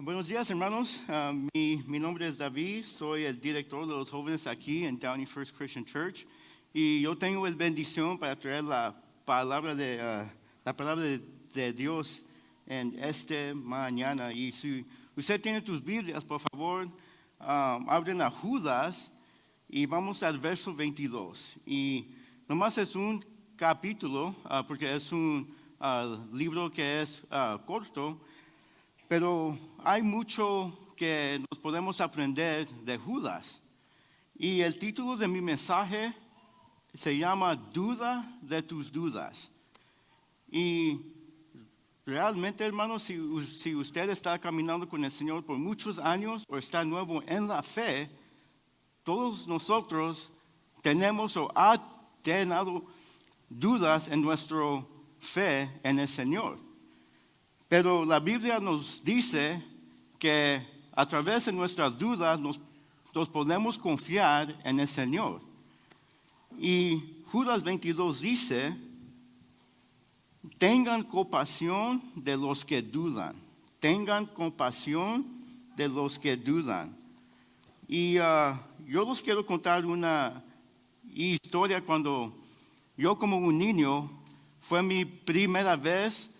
Buenos días, hermanos. Mi nombre es David, soy el director de los jóvenes aquí en Downey First Christian Church y yo tengo la bendición para traer la palabra de Dios en esta mañana. Y si usted tiene tus Biblias, por favor, abren a Judas y vamos al verso 22. Y nomás es un capítulo, porque es un libro que es corto, pero hay mucho que nos podemos aprender de Judas. Y el título de mi mensaje se llama Duda de tus dudas. Y realmente, hermanos, si usted está caminando con el Señor por muchos años o está nuevo en la fe, todos nosotros tenemos o ha tenido dudas en nuestra fe en el Señor. Pero la Biblia nos dice que a través de nuestras dudas nos podemos confiar en el Señor. Y Judas 22 dice, tengan compasión de los que dudan. Tengan compasión de los que dudan. Y yo les quiero contar una historia cuando yo como un niño, fue mi primera vez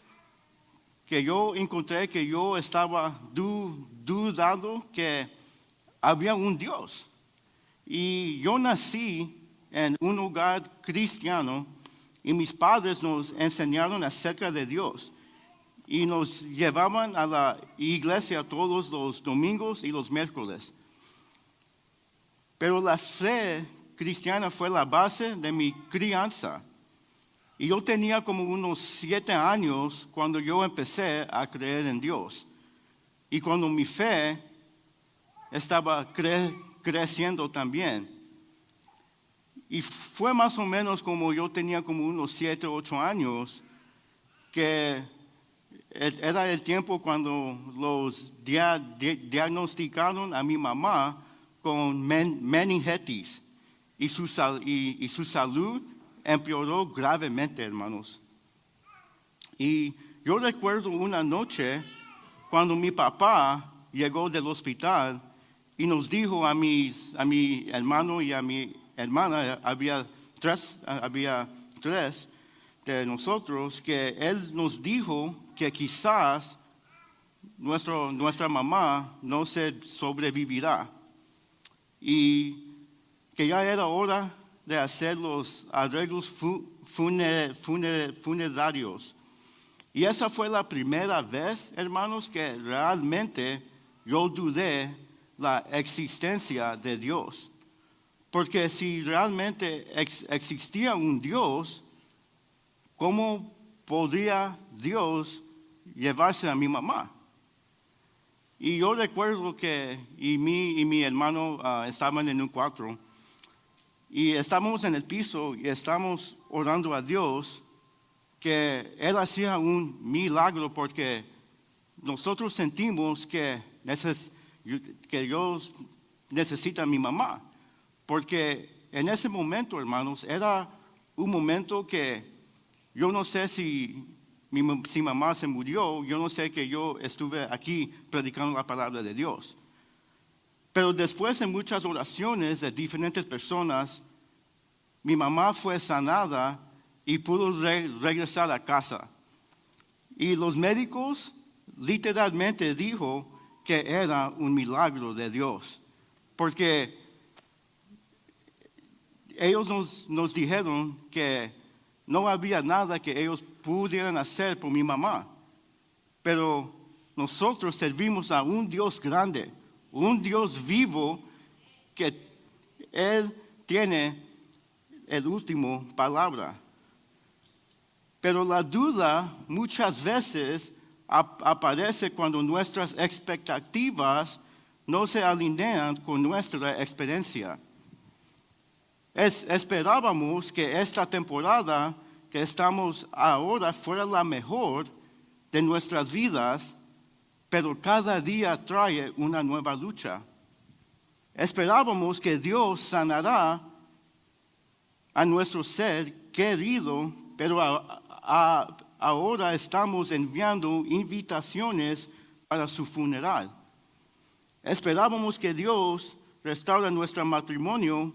que yo encontré que yo estaba dudando que había un Dios. Y yo nací en un hogar cristiano y mis padres nos enseñaron acerca de Dios. Y nos llevaban a la iglesia todos los domingos y los miércoles. Pero la fe cristiana fue la base de mi crianza. Y yo tenía como unos 7 años cuando yo empecé a creer en Dios. Y cuando mi fe estaba creciendo también. Y fue más o menos como yo tenía como unos 7 o 8 años, que era el tiempo cuando los diagnosticaron a mi mamá con meningitis. Y su salud empeoró gravemente, hermanos. Y yo recuerdo una noche cuando mi papá llegó del hospital y nos dijo a mi hermano y a mi hermana, había tres de nosotros, que él nos dijo que quizás nuestra mamá no se sobrevivirá y que ya era hora de hacer los arreglos funerarios. Y esa fue la primera vez, hermanos, que realmente yo dudé la existencia de Dios. Porque si realmente existía un Dios, ¿cómo podría Dios llevarse a mi mamá? Y yo recuerdo que mi hermano estaban en un cuarto. Y estábamos en el piso y estamos orando a Dios que Él hacía un milagro porque nosotros sentimos que Dios necesita a mi mamá. Porque en ese momento, hermanos, era un momento que yo no sé si mamá se murió, yo no sé que yo estuve aquí predicando la palabra de Dios. Pero después de muchas oraciones de diferentes personas, mi mamá fue sanada y pudo regresar a casa. Y los médicos literalmente dijo que era un milagro de Dios. Porque ellos nos dijeron que no había nada que ellos pudieran hacer por mi mamá. Pero nosotros servimos a un Dios grande, un Dios vivo, que Él tiene el último palabra. Pero la duda muchas veces aparece cuando nuestras expectativas no se alinean con nuestra experiencia. Esperábamos que esta temporada que estamos ahora fuera la mejor de nuestras vidas, pero cada día trae una nueva lucha. Esperábamos que Dios sanará a nuestro ser querido, pero ahora estamos enviando invitaciones para su funeral. Esperábamos que Dios restaure nuestro matrimonio,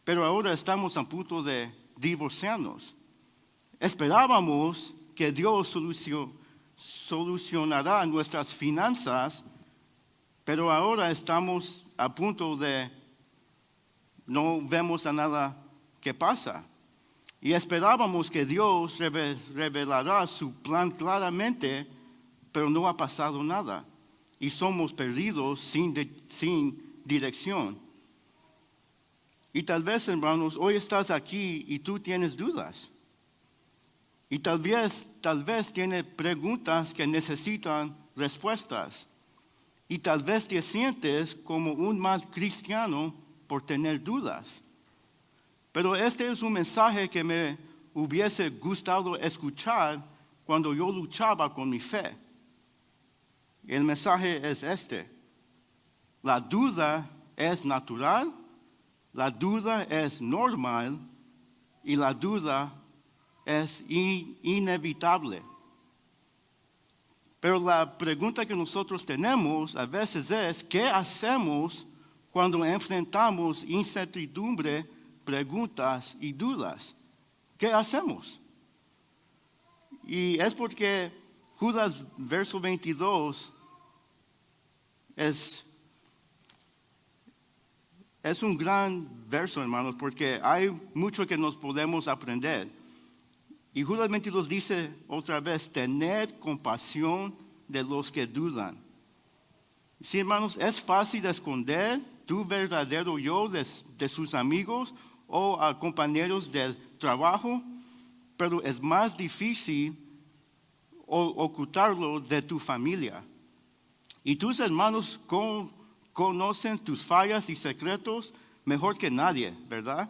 pero ahora estamos a punto de divorciarnos. Esperábamos que Dios solucionará nuestras finanzas, pero ahora estamos a punto de no vemos a nada que pasa. Y esperábamos que Dios revelará su plan claramente, pero no ha pasado nada. Y somos perdidos sin dirección. Y tal vez, hermanos, hoy estás aquí y tú tienes dudas. Y tal vez tienes preguntas que necesitan respuestas. Y tal vez te sientes como un mal cristiano por tener dudas. Pero este es un mensaje que me hubiese gustado escuchar cuando yo luchaba con mi fe. El mensaje es este: la duda es natural, la duda es normal y la duda es inevitable. Pero la pregunta que nosotros tenemos a veces es: ¿qué hacemos cuando enfrentamos incertidumbre, preguntas y dudas? ¿Qué hacemos? Y es porque Judas, verso 22, es un gran verso, hermanos, porque hay mucho que nos podemos aprender. Y Judas 22 dice otra vez: tener compasión de los que dudan. Sí, hermanos, es fácil esconder tu verdadero yo de sus amigos o a compañeros del trabajo, pero es más difícil ocultarlo de tu familia. Y tus hermanos conocen tus fallas y secretos mejor que nadie, ¿verdad?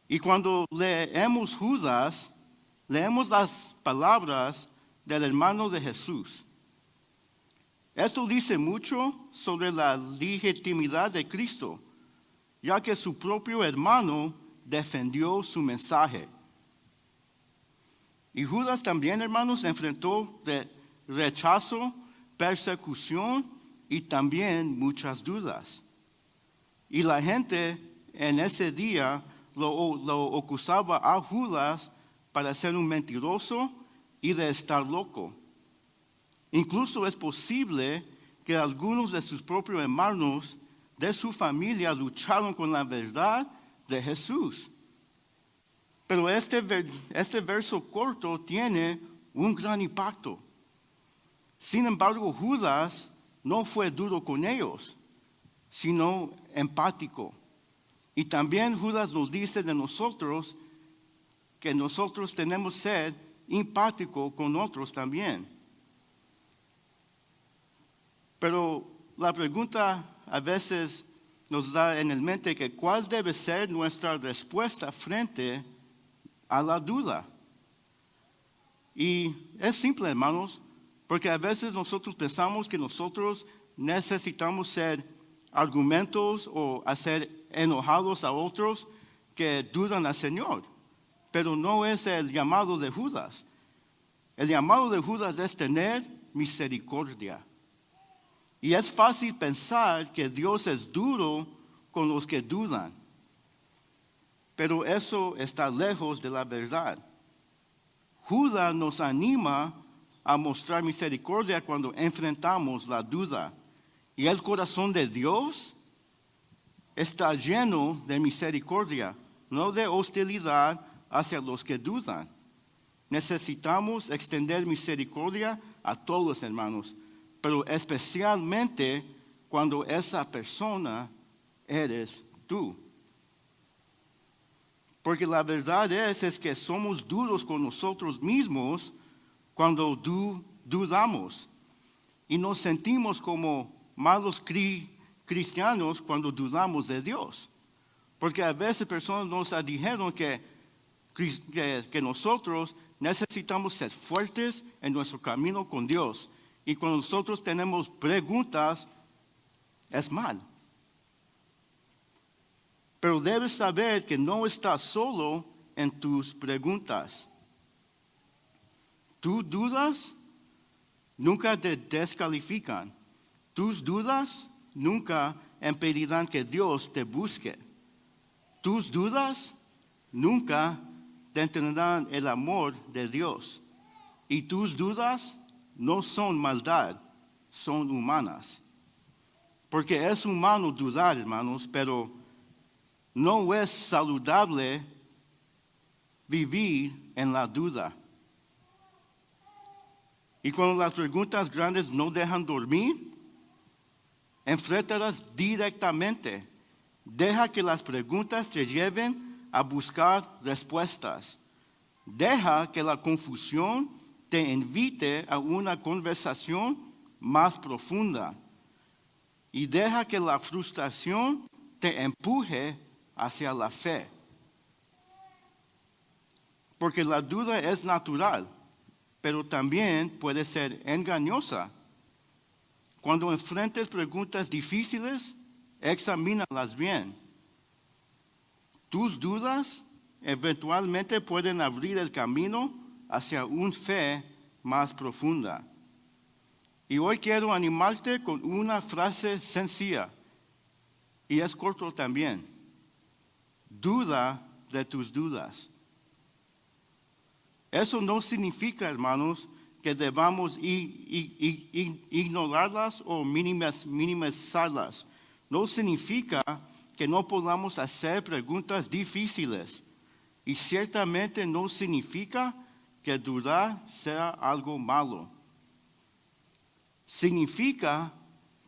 Y cuando leemos Judas, leemos las palabras del hermano de Jesús. Esto dice mucho sobre la legitimidad de Cristo, ya que su propio hermano defendió su mensaje. Y Judas también, hermanos, enfrentó rechazo, persecución y también muchas dudas. Y la gente en ese día lo acusaba a Judas para ser un mentiroso y de estar loco. Incluso es posible que algunos de sus propios hermanos de su familia lucharon con la verdad de Jesús. Pero este verso corto tiene un gran impacto. Sin embargo, Judas no fue duro con ellos, sino empático. Y también Judas nos dice de nosotros que nosotros tenemos que ser empáticos con otros también. Pero la pregunta a veces nos da en el mente que cuál debe ser nuestra respuesta frente a la duda. Y es simple, hermanos, porque a veces nosotros pensamos que nosotros necesitamos ser argumentos o hacer enojados a otros que dudan al Señor. Pero no es el llamado de Judas. El llamado de Judas es tener misericordia. Y es fácil pensar que Dios es duro con los que dudan. Pero eso está lejos de la verdad. Judas nos anima a mostrar misericordia cuando enfrentamos la duda. Y el corazón de Dios está lleno de misericordia, no de hostilidad hacia los que dudan. Necesitamos extender misericordia a todos, hermanos, pero especialmente cuando esa persona eres tú. Porque la verdad es que somos duros con nosotros mismos cuando dudamos. Y nos sentimos como malos cristianos cuando dudamos de Dios. Porque a veces personas nos dijeron que nosotros necesitamos ser fuertes en nuestro camino con Dios. Y cuando nosotros tenemos preguntas, es mal. Pero debes saber que no estás solo en tus preguntas. ¿Tú dudas? nunca te descalifican. Tus dudas nunca impedirán que Dios te busque. Tus dudas nunca detendrán el amor de Dios. Y tus dudas no son maldad, son humanas. Porque es humano dudar, hermanos, pero no es saludable vivir en la duda. Y cuando las preguntas grandes no dejan dormir, enfréntalas directamente. Deja que las preguntas te lleven a buscar respuestas. Deja que la confusión te invite a una conversación más profunda. Y deja que la frustración te empuje hacia la fe. Porque la duda es natural, pero también puede ser engañosa. Cuando enfrentes preguntas difíciles, examínalas bien. Tus dudas eventualmente pueden abrir el camino hacia una fe más profunda. Y hoy quiero animarte con una frase sencilla, y es corto también. Duda de tus dudas. Eso no significa, hermanos, que debamos ignorarlas o minimizarlas. No significa que no podamos hacer preguntas difíciles. Y ciertamente no significa que dudar sea algo malo. Significa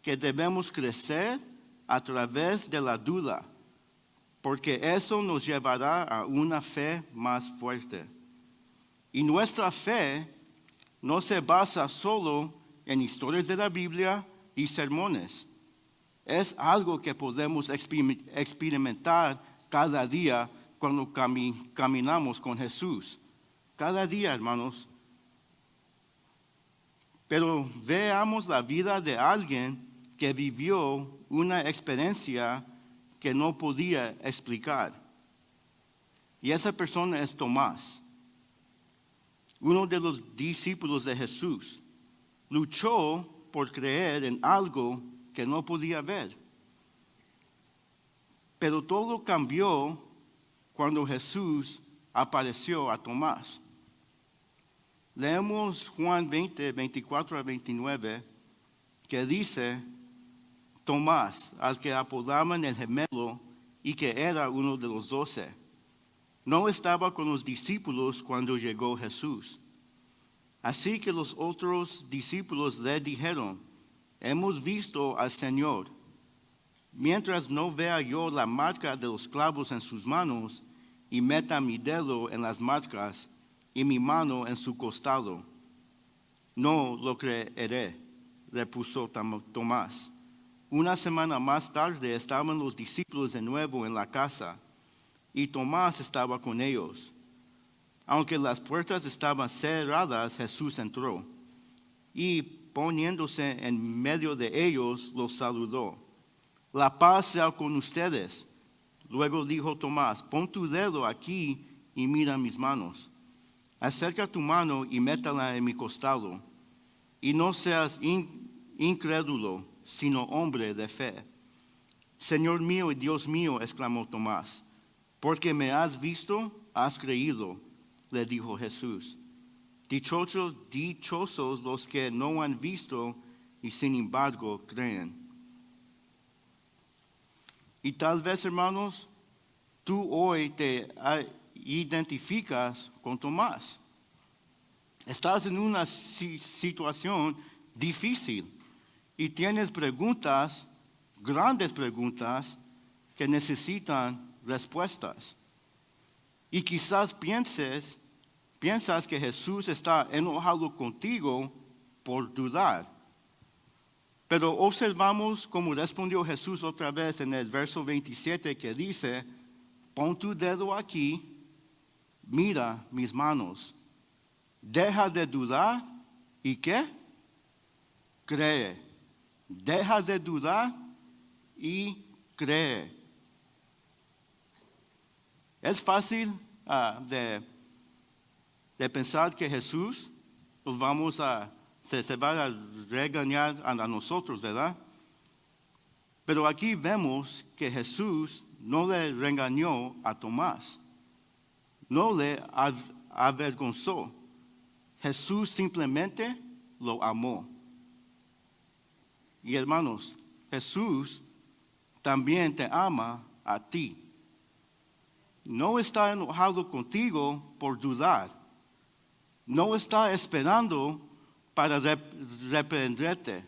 que debemos crecer a través de la duda, porque eso nos llevará a una fe más fuerte. Y nuestra fe no se basa solo en historias de la Biblia y sermones. Es algo que podemos experimentar cada día cuando caminamos con Jesús. Cada día, hermanos. Pero veamos la vida de alguien que vivió una experiencia que no podía explicar. Y esa persona es Tomás, uno de los discípulos de Jesús. Luchó por creer en algo que no podía ver. Pero todo cambió cuando Jesús apareció a Tomás. Leemos Juan 20, 24 a 29, que dice: Tomás, al que apodaban el gemelo y que era uno de los 12, no estaba con los discípulos cuando llegó Jesús. Así que los otros discípulos le dijeron: hemos visto al Señor. Mientras no vea yo la marca de los clavos en sus manos y meta mi dedo en las marcas y mi mano en su costado, no lo creeré, repuso Tomás. Una semana más tarde estaban los discípulos de nuevo en la casa y Tomás estaba con ellos. Aunque las puertas estaban cerradas, Jesús entró y poniéndose en medio de ellos, los saludó. La paz sea con ustedes. Luego dijo Tomás: pon tu dedo aquí y mira mis manos. Acerca tu mano y métala en mi costado. Y no seas incrédulo, sino hombre de fe. Señor mío y Dios mío, exclamó Tomás. Porque me has visto, has creído, le dijo Jesús. Dichosos los que no han visto y sin embargo creen. Y tal vez, hermanos, tú hoy te identificas con Tomás. Estás en una situación difícil y tienes preguntas, grandes preguntas, que necesitan respuestas. Y quizás piensas que Jesús está enojado contigo por dudar. Pero observamos cómo respondió Jesús otra vez en el verso 27 que dice: pon tu dedo aquí, mira mis manos. Deja de dudar y ¿qué? Cree. Deja de dudar y cree. Es fácil de pensar que Jesús nos vamos a se va a regañar a nosotros, ¿verdad? Pero aquí vemos que Jesús no le regañó a Tomás, no le avergonzó. Jesús simplemente lo amó. Y hermanos, Jesús también te ama a ti. No está enojado contigo por dudar. No está esperando para reprenderte.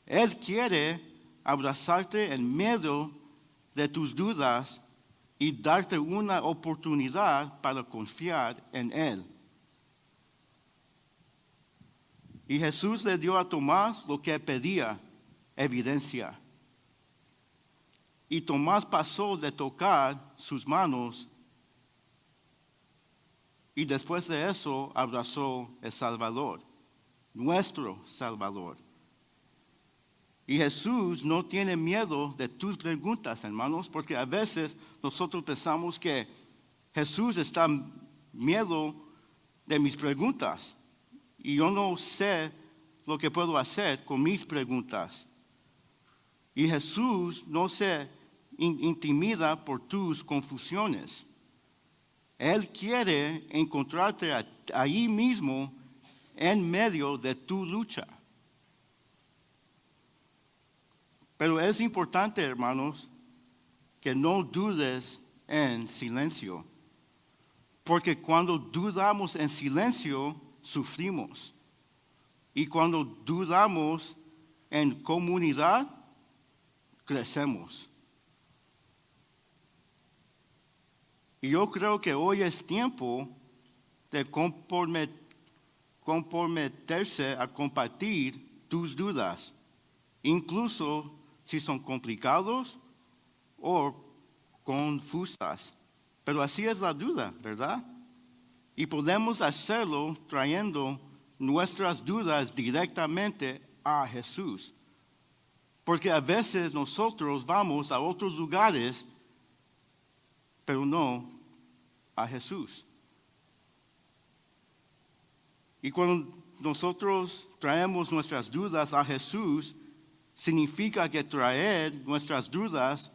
Él quiere abrazarte en medio de tus dudas y darte una oportunidad para confiar en Él. Y Jesús le dio a Tomás lo que pedía, evidencia. Y Tomás pasó de tocar sus manos y después de eso abrazó el Salvador, nuestro Salvador. Y Jesús no tiene miedo de tus preguntas, hermanos, porque a veces nosotros pensamos que Jesús está miedo de mis preguntas. Y yo no sé lo que puedo hacer con mis preguntas. Y Jesús no se intimida por tus confusiones. Él quiere encontrarte ahí mismo en medio de tu lucha. Pero es importante, hermanos, que no dudes en silencio. Porque cuando dudamos en silencio, sufrimos. Y cuando dudamos en comunidad, crecemos. Y yo creo que hoy es tiempo de comprometerse a compartir tus dudas, incluso si son complicados o confusas. Pero así es la duda, ¿verdad? Y podemos hacerlo trayendo nuestras dudas directamente a Jesús. Porque a veces nosotros vamos a otros lugares, pero no a Jesús. Y cuando nosotros traemos nuestras dudas a Jesús, significa que traer nuestras dudas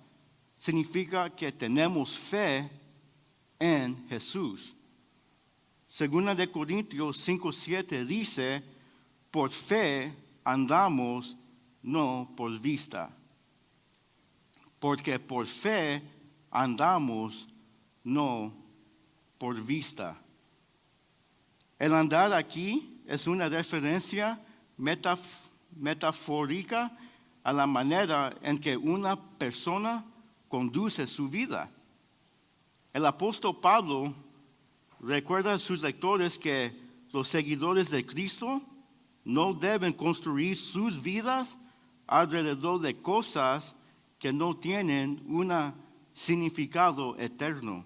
significa que tenemos fe en Jesús. Segunda de Corintios 5:7 dice, por fe andamos, no por vista. Porque por fe andamos, no por vista. El andar aquí es una referencia metafórica a la manera en que una persona conduce su vida. El apóstol Pablo recuerda a sus lectores que los seguidores de Cristo no deben construir sus vidas alrededor de cosas que no tienen un significado eterno.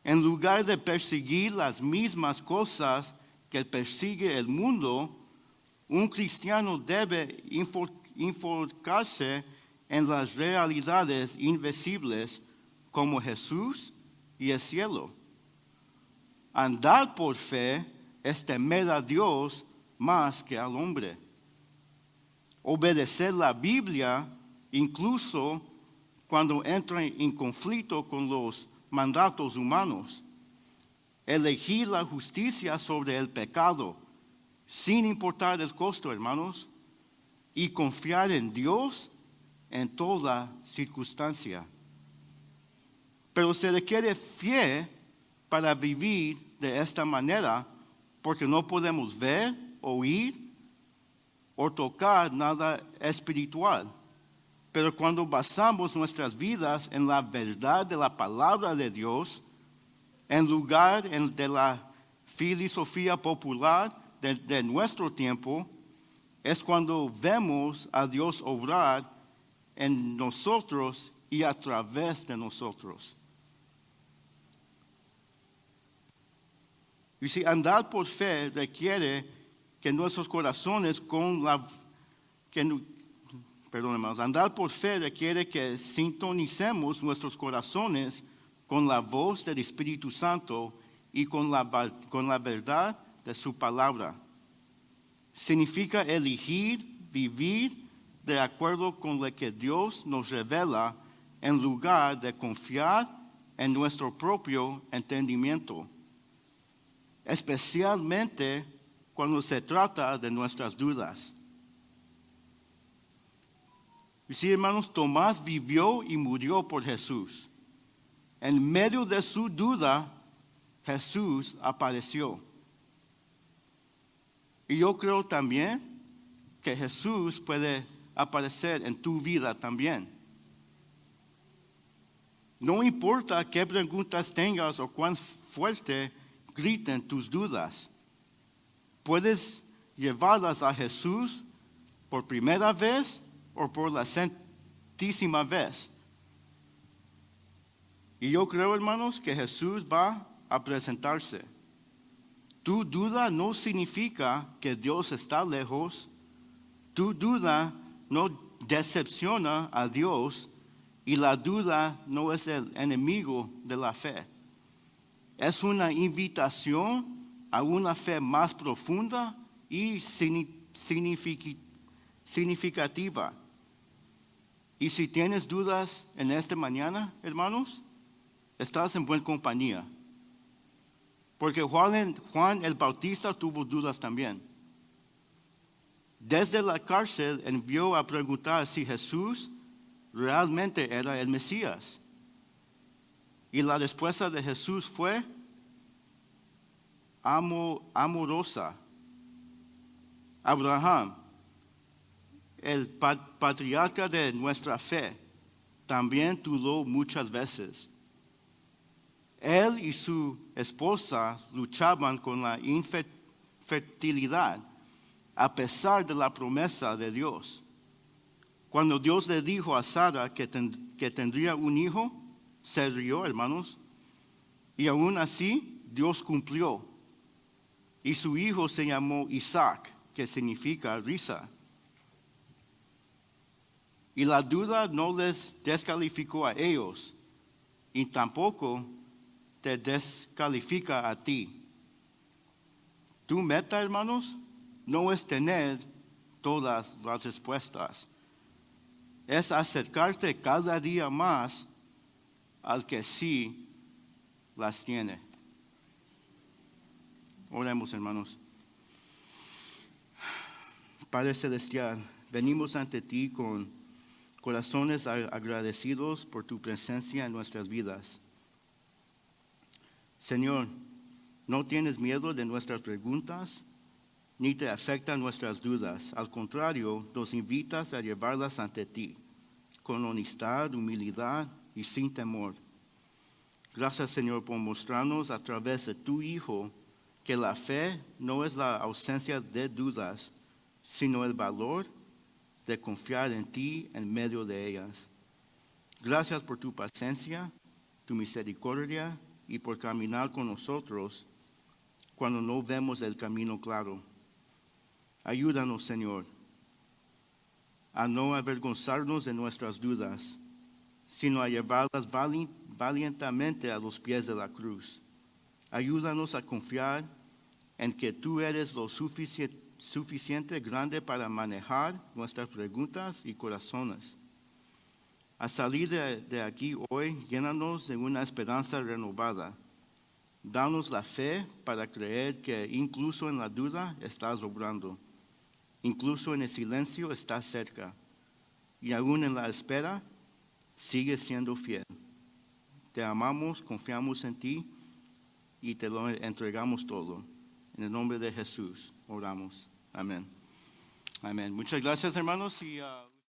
En lugar de perseguir las mismas cosas que persigue el mundo, un cristiano debe enfocarse en las realidades invisibles como Jesús y el cielo. Andar por fe es temer a Dios más que al hombre. Obedecer la Biblia, incluso cuando entra en conflicto con los mandatos humanos. Elegir la justicia sobre el pecado, sin importar el costo, hermanos, y confiar en Dios en toda circunstancia. Pero se requiere fe para vivir de esta manera, porque no podemos ver, oír o tocar nada espiritual. Pero cuando basamos nuestras vidas en la verdad de la palabra de Dios, en lugar de la filosofía popular de nuestro tiempo, es cuando vemos a Dios obrar en nosotros y a través de nosotros. Y si andar por fe requiere que nuestros corazones andar por fe requiere que sintonicemos nuestros corazones con la voz del Espíritu Santo y con la verdad de su palabra. Significa elegir vivir de acuerdo con lo que Dios nos revela en lugar de confiar en nuestro propio entendimiento, especialmente cuando se trata de nuestras dudas. Y sí, hermanos, Tomás vivió y murió por Jesús. En medio de su duda, Jesús apareció. Y yo creo también que Jesús puede aparecer en tu vida también. No importa qué preguntas tengas o cuán fuerte griten tus dudas, puedes llevarlas a Jesús por primera vez o por la centésima vez. Y yo creo, hermanos, que Jesús va a presentarse. Tu duda no significa que Dios está lejos. Tu duda no decepciona a Dios y la duda no es el enemigo de la fe. Es una invitación a una fe más profunda y significativa. Y si tienes dudas en esta mañana, hermanos, estás en buena compañía. Porque Juan el Bautista tuvo dudas también. Desde la cárcel envió a preguntar si Jesús realmente era el Mesías. Y la respuesta de Jesús fue amorosa. Abraham, el patriarca de nuestra fe, también dudó muchas veces. Él y su esposa luchaban con la infertilidad a pesar de la promesa de Dios. Cuando Dios le dijo a Sara que tendría un hijo, se rió, hermanos. Y aún así, Dios cumplió. Y su hijo se llamó Isaac, que significa risa. Y la duda no les descalificó a ellos, y tampoco te descalifica a ti. Tu meta, hermanos, no es tener todas las respuestas. Es acercarte cada día más al que sí las tiene. Oremos, hermanos. Padre Celestial, venimos ante ti con corazones agradecidos por tu presencia en nuestras vidas. Señor, no tienes miedo de nuestras preguntas, ni te afectan nuestras dudas. Al contrario, nos invitas a llevarlas ante ti, con honestidad, humildad y sin temor. Gracias, Señor, por mostrarnos a través de tu Hijo que la fe no es la ausencia de dudas, sino el valor de confiar en ti en medio de ellas. Gracias por tu paciencia, tu misericordia y por caminar con nosotros cuando no vemos el camino claro. Ayúdanos, Señor, a no avergonzarnos de nuestras dudas, sino a llevarlas valientemente a los pies de la cruz. Ayúdanos a confiar en que tú eres lo suficiente grande para manejar nuestras preguntas y corazones. A salir de aquí hoy, llénanos de una esperanza renovada. Danos la fe para creer que incluso en la duda estás obrando. Incluso en el silencio estás cerca. Y aún en la espera, sigues siendo fiel. Te amamos, confiamos en ti y te lo entregamos todo. En el nombre de Jesús oramos. Amén. Amén. Muchas gracias, hermanos.